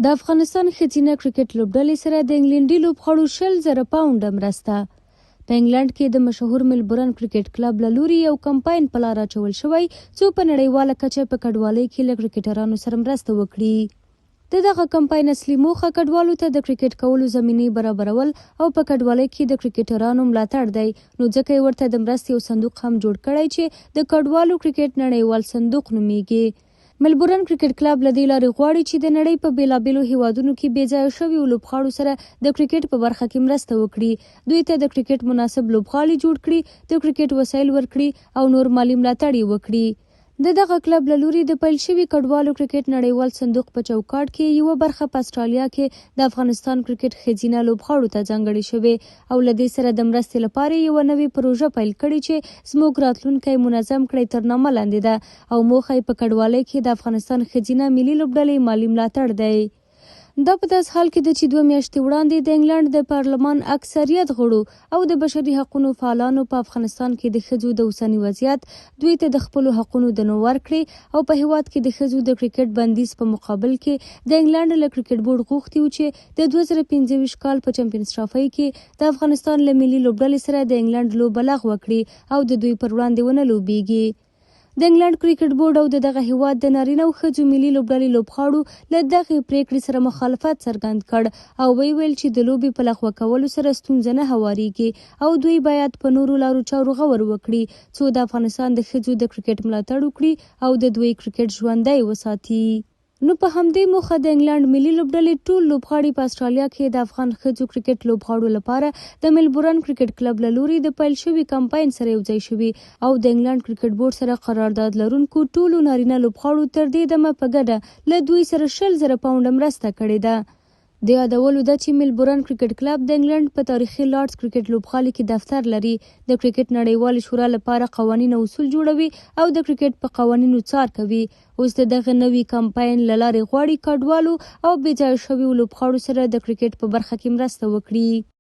د افغانستان ښځینه کرکټ لوبډلې سره د انګلندي لوبغاړو 20,000 پاونډه مرسته. په انګلند کې د مشهور ملبورن کرکټ کلب له لوري یو کمپاین په لار اچول شوی څو په نړیواله کچه په کډوالۍ کې له کرکټرانو سره مرسته وکړي. د دغه کمپاین اصلي موخه کډوالو ته د کرکټ کولو زمینې برابرول او په کډوالۍ کې د کرکټرانو ملاتړ دی، نو ځکه یې ورته د مرستې یو صندوق هم جوړ کړی چې د کډوالو کرکټ نړیوال صندوق نومیږي. ملبورن کرکټ کلب له دې لارې غواړي چې د نړۍ په بیلابیلو هیوادونو کې بې ځایه شویو لوبغاړو سره د کرکټ په برخه کې مرسته وکړي، دوی ته د کرکټ مناسب لوبغاړي جوړ کړي، د کرکټ وسایل ورکړي او نور مالي ملاتړ یې وکړي. د دغه کلب له لوري د پیل شوي کډوالو کرکټ نړیوال صندوق په چوکاټ کې یوه برخه په استرالیا کې د افغانستان کرکټ ښځینه لوبغاړو ته ځانګړې شوې او له دې سره د مرستې لپاره یوه نوې پروژه پیل کړې چې زموږ راتلونکی منظم کړئ تر نامه لاندې ده او موخه یې په کډوالۍ کې د افغانستان ښځینه ملي لوبډلې مالي ملاتړ دی. دا په داس حال کې ده چې 2 میاشتې وړاندې د انګلند د پارلمان اکثریت غړو او د بشري حقوقو فعالانو په افغانستان کې د ښځو د اوسني وضعیت دوی ته د خپلو حقونو د نو ورکړې او په هیواد کې د ښځو د کرکټ بندیز په مقابل کې د انګلند له کرکټ بورډ غوښتي و چې د 2025 کال په چمپیونز ټرافي کې د افغانستان له ملي لوبډلې سره د انګلند لوبه لغوه کړي او د دوی پر وړاندې ونه لوبیږي. د انګلند کرکټ بورډ او د دغه هیواد د نارینه او ښځو ملي لوبډلې لوبغاړو له دغې پریکړې سره مخالفت څرګند کړ او ویل چې د لوبې په لغوه کولو سره ستونزه نه هوارېږي او دوی باید په نورو لارو چارو غور وکړي څو د افغانستان د ښځو د کرکټ ملاتړ وکړي او د دوی کرکټ ژوندی وساتي. نو په همدې موخه د انګلند ملي لوبډلې ټول لوبغاړي په استرالیا کې د افغان ښځو کرکټ لوبغاړو لپاره د ملبورن کرکټ کلب له لوري د پیل شوي کمپاین سره یوځای شوي او د انګلند کرکټ بورډ سره قرارداد لرونکو ټولو نارینه لوبغاړو تر دې دمه په ګډه له دوی سره 20,000 پاونډه مرسته کړې ده. د یادولو ده چې ملبورن کرکټ کلب د انګلند په تاریخي لارډز کرکټ لوبغالي کې دفتر لري، د کرکټ نړیوالې شورا لپاره قوانین او اصول جوړوي او د کرکټ په قوانینو څار کوي. اوس د دغه نوي کمپاین له لارې غواړي کډوالو او بې ځایه شویو لوبغاړو سره د کرکټ په برخه کې مرسته وکړي.